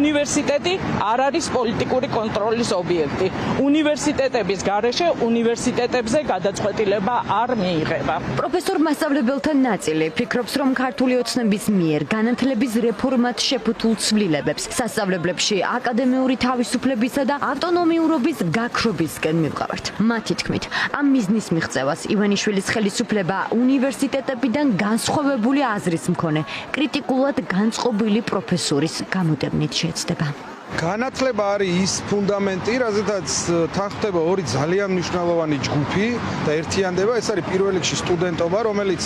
უნივერსიტეტი არ არის პოლიტიკური კონტროლის ობიექტი. უნივერსიტეტების გარეშე უნივერსიტეტებზე გადაწყვეტილება არ მიიღება. პროფესორ მასწავლებელთა ნაწილი ფიქრობს, რომ ქართული ოცნების მიერ განათლების რეფორმად შეფუთულ ცვლილებებს სასწავლებლებში აკადემიური თავისუფლებისა და ავტონომიურობის გაქრობისკენ მივყავართ. მათი თქმით, ამ მიზნის მიღწევას ივანიშვილის ხელისუფლება უნივერსიტეტებიდან განსხვავებული აზრის მქონე კრიტიკულად განწყობილი პროფესორის გამოდევნით შეეცდება. განათლება არის ის ფუნდამენტი, რაზედაც თან ხდება ორი ძალიან მნიშვნელოვანი ჯგუფი და ერთიანდება. ეს არის პირველ რიგში სტუდენტობა, რომელიც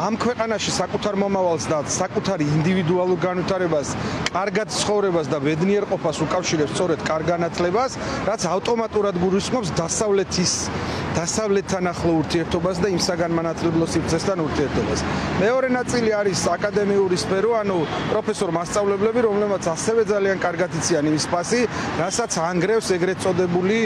ამ ქვეყანაში საკუთარ მომავალს და საკუთარი ინდივიდუალურ განვითარებას, კარგად ცხოვრებას და ბედნიერყოფას უკავშირებს სწორედ კარგ განათლებას, რაც ავტომატურად გულისხმობს დასავლეთთან ახლო ურთიერთობას და იმ საგანმანათლებლო სივრცესთან ურთიერთობას. მეორე ნაწილი არის აკადემიური სფერო, ანუ პროფესორ მასწავლებლები, რომლებმაც ასევე ძალიან კარგად იციან იმის ფასი, რასაც ანგრევს ეგრეთ წოდებული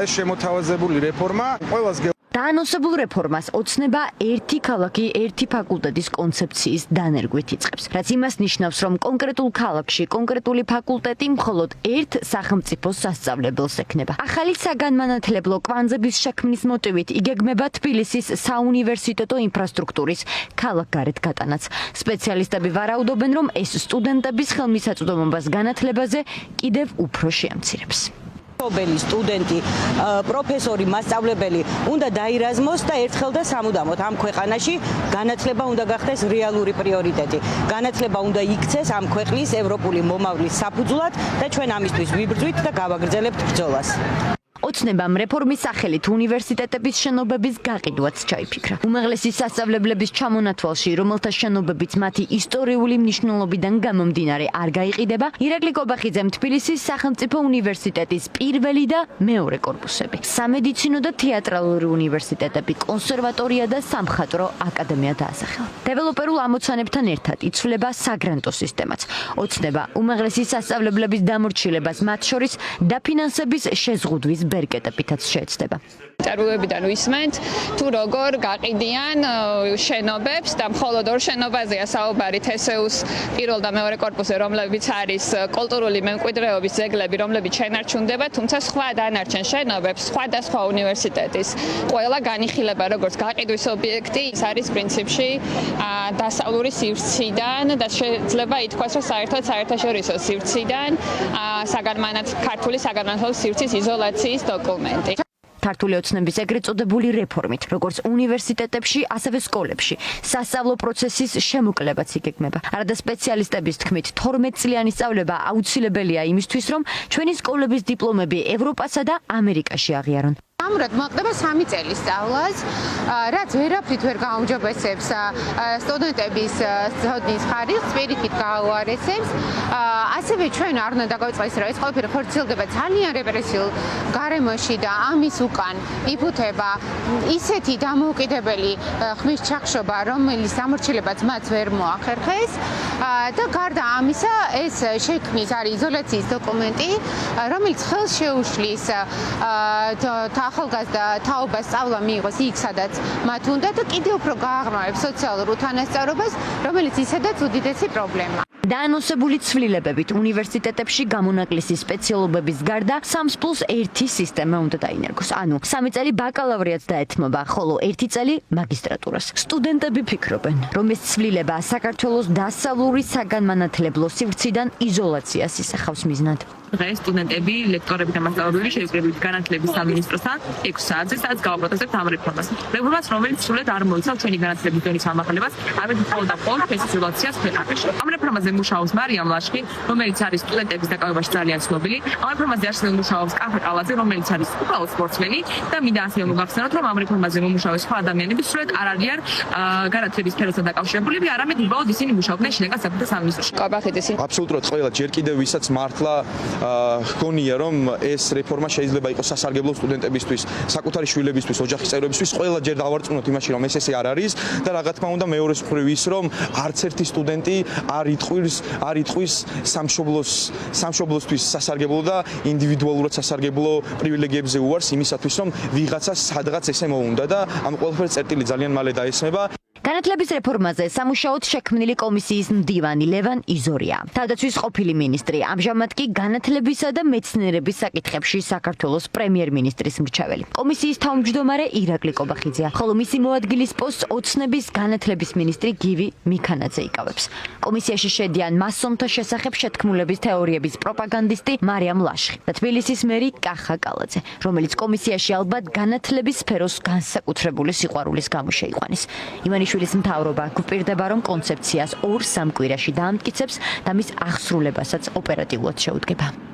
ეს შემოთავაზებული რეფორმა. ყველას დაანონსებულ რეფორმას ოცნება ერთი ქალაქი, ერთი ფაკულტეტის კონცეფციის დანერგვით იწყებს. რაც იმას ნიშნავს, რომ კონკრეტულ ქალაქში კონკრეტული ფაკულტეტი მხოლოდ ერთ სახელმწიფო სასწავლებელს ექნება. ახალი საგანმანათლებლო კვანძების შექმნის მოტივით იგეგმება თბილისის საუნივერსიტეტო ინფრასტრუქტურის ქალაქგარეთ გატანაც. სპეციალისტები ვარაუდობენ, რომ ეს სტუდენტების ხელმისაწვდომობას განათლებაზე კიდევ უფრო შეამცირებს. სტუდენტი, პროფესორი, მასწავლებელი უნდა დაირაზმოს და ერთხელ და სამუდამოდ ამ ქვეყანაში განათლება უნდა გახდეს რეალური პრიორიტეტი. განათლება უნდა იქცეს ამ ქვეყნის ევროპული მომავლის საფუძვლად და ჩვენ ამისთვის ვიბრძვით და გავაგრძელებთ ბრძოლას. ოცნებამ რეფორმის სახელით უნივერსიტეტების შენობების გაყიდვაც ჩაიფიქრა. უმაღლესი სასწავლებლების ჩამონათვალში, რომელთა შენობებიც მათი ისტორიული მნიშვნელობიდან გამომდინარე არ გაიყიდება, ირაკლი კობახიძემ თბილისის სახელმწიფო უნივერსიტეტის პირველი და მეორე კორპუსები, სამედიცინო და თეატრალური უნივერსიტეტები, კონსერვატორია და სამხატვრო აკადემია დაასახელა. დეველოპერულ ამოცანებთან ერთად იცვლება საგრანტო სისტემაც. ოცნება უმაღლესი სასწავლებლების დამორჩილებას, მათ შორის დაფინანსების შეზღუდვის ბერკეტებითაც შეეცდება. წერილობიდან ვისმენთ თუ როგორ გაყიდიან შენობებს და მხოლოდ ორ შენობაზეა საუბარი თესეუს პირველ და მეორე კორპუსზე, რომლებიც არის კულტურული მემკვიდრეობის ძეგლები, რომლებიც შენარჩუნდება, თუმცა სხვა დანარჩენ შენობებს სხვადასხვა უნივერსიტეტის ყველა განიხილება როგორც გაყიდვის ობიექტი, ის არის პრინციპში დასავლური სივრციდან და შეიძლება ითქვას, რომ საერთოდ საერთაშორისო სივრციდან ქართული საგანმანათლებლო სივრცის იზოლაციის დოკუმენტი. ქართული ოცნების ეგრეთ წოდებული რეფორმით, როგორც უნივერსიტეტებში, ასევე სკოლებში, სასწავლო პროცესის შემოკლებაც იგეგმება. არადა სპეციალისტების თქმით, 12 წლიანი სწავლება აუცილებელია იმისთვის, რომ ჩვენი სკოლების დიპლომები ევროპასა და ამერიკაში აღიარონ. ამურად მოხდება 3 წელი სწავლას, რაც ვერაფრით ვერ გაუმჯობესებს სტუდენტების ცოდნის ხარისხს, პირიქით გააუარესებს. ასევე ჩვენ არ უნდა დაგვიწყდეს, რომ ეს ყველაფერი ხორციელდება ძალიან რეპრესიულ გარემოში და ამის უკან იფუთება ისეთი დამოუკიდებელი ხმის ჩახშობა, რომელიც ამორჩილებაც მათ ვერ მოახერხეს. და გარდა ამისა, ეს შექმნის არის იზოლაციის დოკუმენტი, რომელიც ხელს შეუშლის ახალგაზრდა თაობას სწავლა მიიღოს იქ, სადაც მათ უნდა და კიდევ უფრო გააღრმავებს სოციალურ უთანასწორობას, რომელიც ისედაც უდიდესი პრობლემაა. დაანონსებული ცვლილებებით უნივერსიტეტებში გამონაკლისი სპეციალობების გარდა 3+1 სისტემა უნდა დაინერგოს. ანუ 3 წელი ბაკალავრიატს დაეთმობა, ხოლო 1 წელი მაგისტრატურას. სტუდენტები ფიქრობენ, რომ ეს ცვლილება საქართველოს დასავლური საგანმანათლებლო სივრციდან იზოლაციას ისახავს მიზნად. დღეს სტუდენტები ლექტორები და მასწავლებლები შეგვიძლია განათლების სამინისტროსთან 6 საათზე სადაც გავაპროტესტებთ ამ რეფორმას. რეფორმას, რომელიც სრულად არ მოიცავს ჩვენი განათლების დონის ამაღლებას, არამედ მხოლოდ და მხოლოდ ფესიზოლაციას ქვეყანაში. ამ რეფორმაზე მუშაობს მარიამ ლაშქი, რომელიც არის სტუდენტების დაკავებაში ძალიან ცნობილი. ამ რეფორმაზე არსებობენ მუშაობს კახა კალაძე, რომელიც არის უბრალოდ სპორტსმენი და მინდა ასევე მოგახსენოთ, რომ ამ რეფორმაზე მომუშავეს სხვა ადამიანები სრულად არ არიან განათლების სფეროსთან დაკავშირებულები, არამედ უბრალოდ ისინი მუშაობდნენ შინაგან საქმეთა სამინისტროში. აბსოლუტურად ყველა ჯერ კიდევ ვისაც მართლა გონია, რომ ეს რეფორმა შეიძლება იყოს სასარგებლო სტუდენტებისთვის, საკუთარი შვილებისთვის, ოჯახის წევრებისთვის, ყველა ჯერ დავარწმუნოთ იმაში, რომ ეს ესე არ არის და რა თქმა უნდა მეორეს მხრივ ის, რომ არც ერთი სტუდენტი არ იტყვის სამშობლოსთვის სასარგებლო და ინდივიდუალურად სასარგებლო პრივილეგიებზე უარს იმისათვის, რომ ვიღაცას სადღაც ესე მოუნდა და ამ ყველაფერს წერტილი ძალიან მალე დაესმება. განათლების რეფორმაზე სამუშაოდ შექმნილი კომისიის მდივანი ლევან იზორია. თავდაცვის ყოფილი მინისტრი, ამჟამად კი განათლებისა და მეცნიერების საკითხებში საქართველოს პრემიერ-მინისტრის მრჩეველი. კომისიის თავმჯდომარე ირაკლი კობახიძეა, ხოლო მისი მოადგილის პოსტს ოცნების განათლების მინისტრი გივი მიქანაძე იკავებს. კომისიაში შედიან მასონთა შესახებ შეთქმულების თეორიების პროპაგანდისტი მარიამ ლაშხი და თბილისის მერი კახა კალაძე, რომელიც კომისიაში ალბათ განათლების სფეროს განსაკუთრებული სიყვარულის გამო შეიყვანის. ივანიშვილის მთავრობა გვპირდება, რომ კონცეფციას 2-3 კვირაში დაამტკიცებს და მის აღსრულებასაც ოპერატიულად შეუდგება.